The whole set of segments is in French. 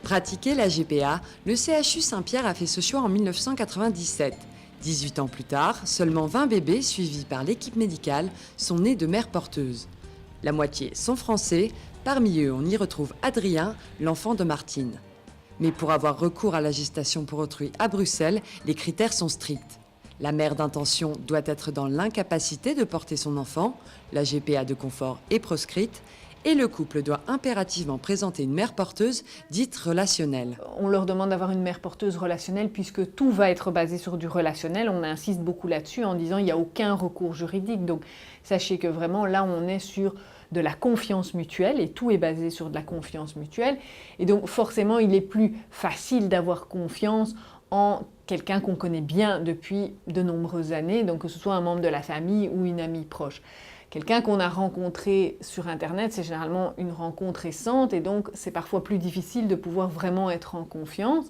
pratiquer la GPA, le CHU Saint-Pierre a fait ce choix en 1997. 18 ans plus tard, seulement 20 bébés suivis par l'équipe médicale sont nés de mères porteuses. La moitié sont français, parmi eux on y retrouve Adrien, l'enfant de Martine. Mais pour avoir recours à la gestation pour autrui à Bruxelles, les critères sont stricts. La mère d'intention doit être dans l'incapacité de porter son enfant, la GPA de confort est proscrite, et le couple doit impérativement présenter une mère porteuse dite relationnelle. On leur demande d'avoir une mère porteuse relationnelle puisque tout va être basé sur du relationnel. On insiste beaucoup là-dessus en disant qu'il n'y a aucun recours juridique. Donc sachez que vraiment là on est sur de la confiance mutuelle et tout est basé sur de la confiance mutuelle. Et donc forcément il est plus facile d'avoir confiance en quelqu'un qu'on connaît bien depuis de nombreuses années, donc que ce soit un membre de la famille ou une amie proche. Quelqu'un qu'on a rencontré sur Internet, c'est généralement une rencontre récente et donc c'est parfois plus difficile de pouvoir vraiment être en confiance.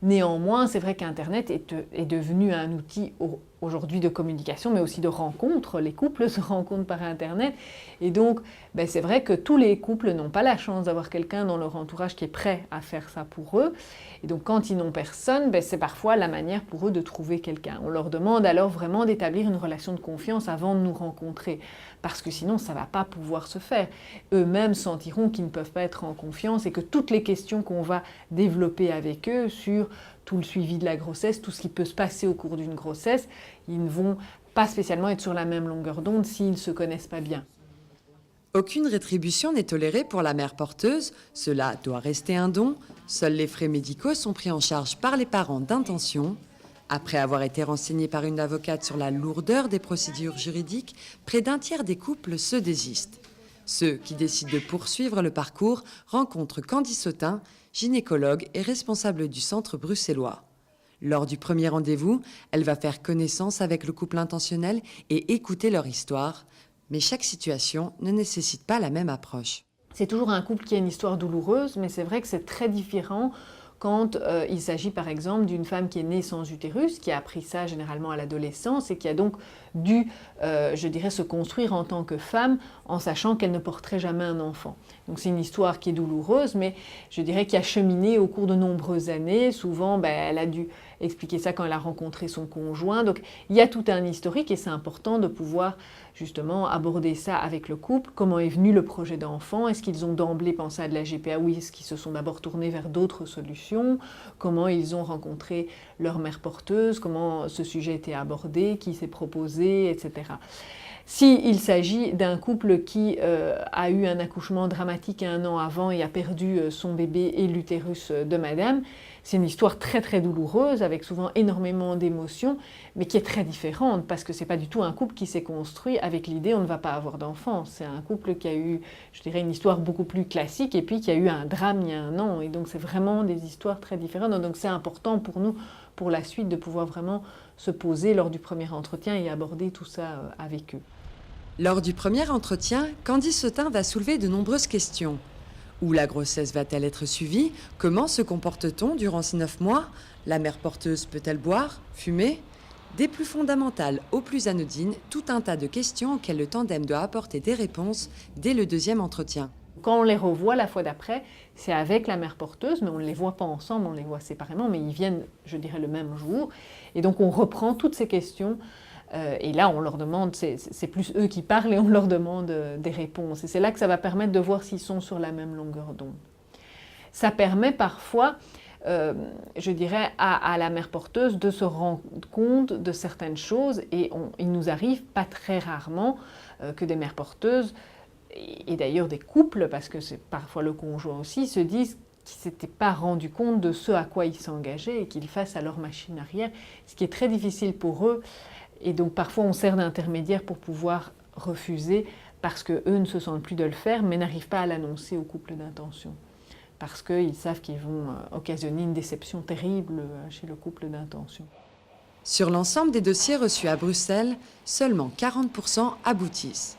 Néanmoins, c'est vrai qu'Internet est devenu un outil aujourd'hui de communication, mais aussi de rencontre. Les couples se rencontrent par Internet. Et donc, c'est vrai que tous les couples n'ont pas la chance d'avoir quelqu'un dans leur entourage qui est prêt à faire ça pour eux. Et donc, quand ils n'ont personne, c'est parfois la manière pour eux de trouver quelqu'un. On leur demande alors vraiment d'établir une relation de confiance avant de nous rencontrer, parce que sinon, ça ne va pas pouvoir se faire. Eux-mêmes sentiront qu'ils ne peuvent pas être en confiance et que toutes les questions qu'on va développer avec eux sur tout le suivi de la grossesse, tout ce qui peut se passer au cours d'une grossesse, ils ne vont pas spécialement être sur la même longueur d'onde s'ils ne se connaissent pas bien. Aucune rétribution n'est tolérée pour la mère porteuse, cela doit rester un don. Seuls les frais médicaux sont pris en charge par les parents d'intention. Après avoir été renseignés par une avocate sur la lourdeur des procédures juridiques, près d'un tiers des couples se désistent. Ceux qui décident de poursuivre le parcours rencontrent Candy Sautin, gynécologue et responsable du centre bruxellois. Lors du premier rendez-vous, elle va faire connaissance avec le couple intentionnel et écouter leur histoire. Mais chaque situation ne nécessite pas la même approche. C'est toujours un couple qui a une histoire douloureuse, mais c'est vrai que c'est très différent quand il s'agit par exemple d'une femme qui est née sans utérus, qui a appris ça généralement à l'adolescence et qui a donc dû, se construire en tant que femme en sachant qu'elle ne porterait jamais un enfant. Donc c'est une histoire qui est douloureuse, mais je dirais qui a cheminé au cours de nombreuses années. Souvent, elle a dû expliquer ça quand elle a rencontré son conjoint. Donc il y a tout un historique et c'est important de pouvoir justement aborder ça avec le couple. Comment est venu le projet d'enfant? Est-ce qu'ils ont d'emblée pensé à de la GPA ou est-ce qu'ils se sont d'abord tournés vers d'autres solutions? Comment ils ont rencontré leur mère porteuse? Comment ce sujet a été abordé? Qui s'est proposé? Etc. S'il s'agit d'un couple qui a eu un accouchement dramatique 1 an avant et a perdu son bébé et l'utérus de madame, c'est une histoire très très douloureuse avec souvent énormément d'émotions, mais qui est très différente parce que c'est pas du tout un couple qui s'est construit avec l'idée on ne va pas avoir d'enfant. C'est un couple qui a eu, je dirais, une histoire beaucoup plus classique et puis qui a eu un drame il y a 1 an. Et donc c'est vraiment des histoires très différentes. Donc c'est important pour nous, pour la suite, de pouvoir vraiment se poser lors du premier entretien et aborder tout ça avec eux. Lors du premier entretien, Candy Sautin va soulever de nombreuses questions. Où la grossesse va-t-elle être suivie? Comment se comporte-t-on durant ces 9 mois? La mère porteuse peut-elle boire, fumer? Des plus fondamentales aux plus anodines, tout un tas de questions auxquelles le tandem doit apporter des réponses dès le deuxième entretien. Quand on les revoit la fois d'après, c'est avec la mère porteuse, mais on ne les voit pas ensemble, on les voit séparément, mais ils viennent, je dirais, le même jour. Et donc on reprend toutes ces questions. Et là, on leur demande, c'est plus eux qui parlent et on leur demande des réponses. Et c'est là que ça va permettre de voir s'ils sont sur la même longueur d'onde. Ça permet parfois, je dirais, à la mère porteuse de se rendre compte de certaines choses. Et il nous arrive, pas très rarement, que des mères porteuses, et d'ailleurs des couples, parce que c'est parfois le conjoint aussi, se disent qu'ils ne s'étaient pas rendus compte de ce à quoi ils s'engageaient et qu'ils fassent à leur machine arrière, ce qui est très difficile pour eux. Et donc parfois on sert d'intermédiaire pour pouvoir refuser parce qu'eux ne se sentent plus de le faire mais n'arrivent pas à l'annoncer au couple d'intention. Parce qu'ils savent qu'ils vont occasionner une déception terrible chez le couple d'intention. Sur l'ensemble des dossiers reçus à Bruxelles, seulement 40% aboutissent.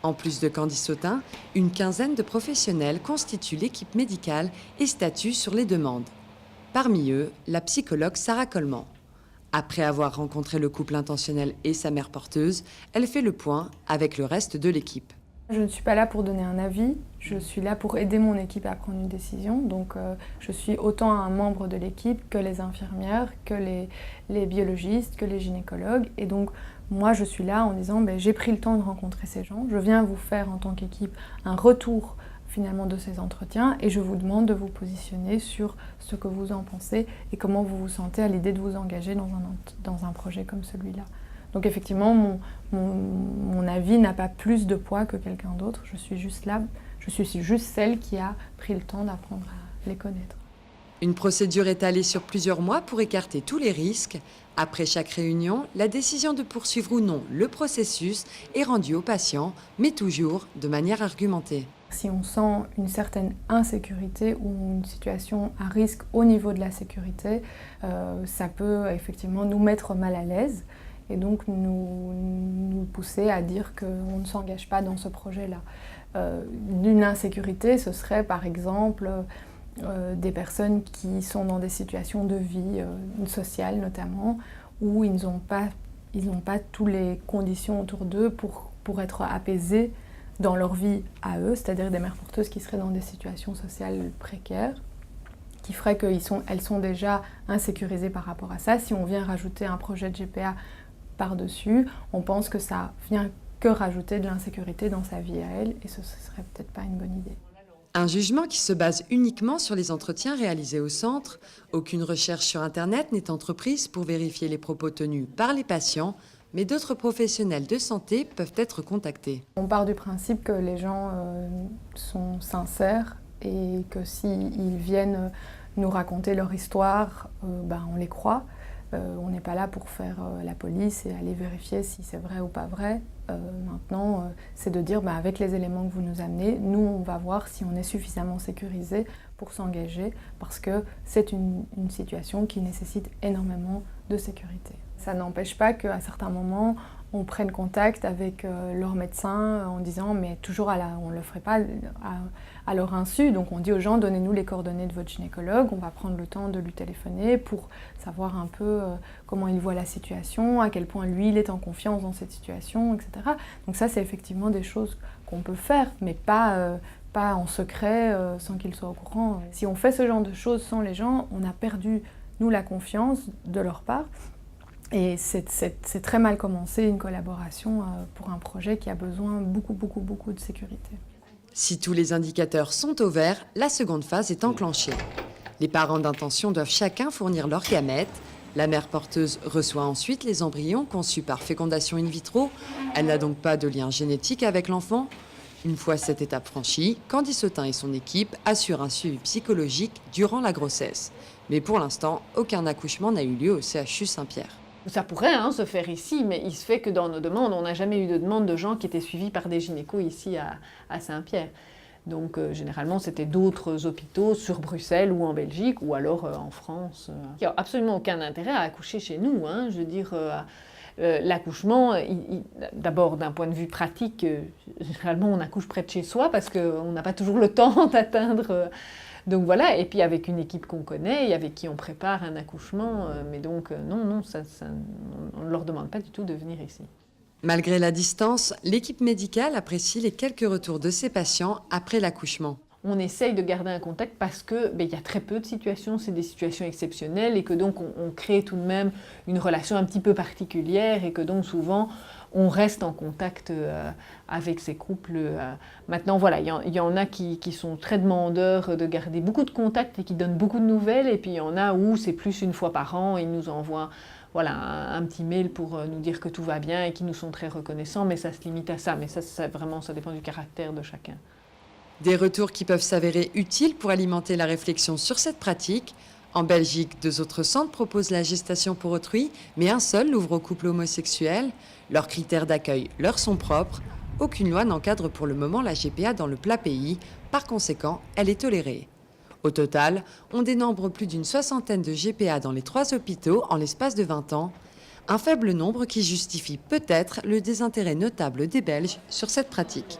En plus de Candy Sautin, une quinzaine de professionnels constituent l'équipe médicale et statuent sur les demandes. Parmi eux, la psychologue Sarah Coleman. Après avoir rencontré le couple intentionnel et sa mère porteuse, elle fait le point avec le reste de l'équipe. Je ne suis pas là pour donner un avis, je suis là pour aider mon équipe à prendre une décision. Donc je suis autant un membre de l'équipe que les infirmières, que les biologistes, que les gynécologues. Et donc moi je suis là en disant j'ai pris le temps de rencontrer ces gens, je viens vous faire en tant qu'équipe un retour finalement de ces entretiens et je vous demande de vous positionner sur ce que vous en pensez et comment vous vous sentez à l'idée de vous engager dans un projet comme celui-là. Donc effectivement, mon avis n'a pas plus de poids que quelqu'un d'autre. Je suis juste là, je suis juste celle qui a pris le temps d'apprendre à les connaître. Une procédure étalée sur plusieurs mois pour écarter tous les risques. Après chaque réunion, la décision de poursuivre ou non le processus est rendue au patient, mais toujours de manière argumentée. Si on sent une certaine insécurité ou une situation à risque au niveau de la sécurité, ça peut effectivement nous mettre mal à l'aise. Et donc nous pousser à dire qu'on ne s'engage pas dans ce projet-là. Une insécurité, ce serait par exemple des personnes qui sont dans des situations de vie sociale notamment, où ils n'ont pas toutes les conditions autour d'eux pour être apaisés dans leur vie à eux, c'est-à-dire des mères porteuses qui seraient dans des situations sociales précaires, qui ferait qu'elles sont déjà insécurisées par rapport à ça. Si on vient rajouter un projet de GPA par-dessus, on pense que ça vient que rajouter de l'insécurité dans sa vie à elle, et ce serait peut-être pas une bonne idée. Un jugement qui se base uniquement sur les entretiens réalisés au centre. Aucune recherche sur Internet n'est entreprise pour vérifier les propos tenus par les patients, mais d'autres professionnels de santé peuvent être contactés. On part du principe que les gens sont sincères et que s'ils viennent nous raconter leur histoire, on les croit. On n'est pas là pour faire la police et aller vérifier si c'est vrai ou pas vrai. Maintenant, c'est de dire avec les éléments que vous nous amenez, nous on va voir si on est suffisamment sécurisé pour s'engager parce que c'est une situation qui nécessite énormément de sécurité. Ça n'empêche pas qu'à certains moments, on prenne contact avec leur médecin en disant mais toujours on ne le ferait pas à leur insu. Donc on dit aux gens donnez-nous les coordonnées de votre gynécologue, on va prendre le temps de lui téléphoner pour savoir un peu comment il voit la situation, à quel point lui il est en confiance dans cette situation, etc. Donc ça c'est effectivement des choses qu'on peut faire, mais pas en secret sans qu'ils soient au courant. Si on fait ce genre de choses sans les gens, on a perdu nous la confiance de leur part. Et c'est très mal commencé une collaboration pour un projet qui a besoin beaucoup de sécurité. Si tous les indicateurs sont au vert, la seconde phase est enclenchée. Les parents d'intention doivent chacun fournir leurs gamètes. La mère porteuse reçoit ensuite les embryons conçus par fécondation in vitro. Elle n'a donc pas de lien génétique avec l'enfant. Une fois cette étape franchie, Candice Autain et son équipe assurent un suivi psychologique durant la grossesse. Mais pour l'instant, aucun accouchement n'a eu lieu au CHU Saint-Pierre. Ça pourrait se faire ici, mais il se fait que dans nos demandes, on n'a jamais eu de demande de gens qui étaient suivis par des gynécos ici à Saint-Pierre. Donc généralement, c'était d'autres hôpitaux sur Bruxelles ou en Belgique, ou alors en France. Il n'y a absolument aucun intérêt à accoucher chez nous. Je veux dire, l'accouchement, d'abord d'un point de vue pratique, généralement on accouche près de chez soi parce qu'on n'a pas toujours le temps d'atteindre... Donc voilà, et puis avec une équipe qu'on connaît et avec qui on prépare un accouchement, mais donc non, on ne leur demande pas du tout de venir ici. Malgré la distance, l'équipe médicale apprécie les quelques retours de ses patients après l'accouchement. On essaye de garder un contact parce que y a très peu de situations, c'est des situations exceptionnelles et que donc on crée tout de même une relation un petit peu particulière et que donc souvent on reste en contact avec ces couples. Maintenant voilà, il y en a qui sont très demandeurs de garder beaucoup de contacts et qui donnent beaucoup de nouvelles et puis il y en a où c'est plus une fois par an, ils nous envoient un petit mail pour nous dire que tout va bien et qui nous sont très reconnaissants, mais ça se limite à ça. Mais ça vraiment, ça dépend du caractère de chacun. Des retours qui peuvent s'avérer utiles pour alimenter la réflexion sur cette pratique. En Belgique, 2 autres centres proposent la gestation pour autrui, mais un seul l'ouvre aux couples homosexuels. Leurs critères d'accueil leur sont propres. Aucune loi n'encadre pour le moment la GPA dans le plat pays. Par conséquent, elle est tolérée. Au total, on dénombre plus d'une 60aine de GPA dans les 3 hôpitaux en l'espace de 20 ans. Un faible nombre qui justifie peut-être le désintérêt notable des Belges sur cette pratique.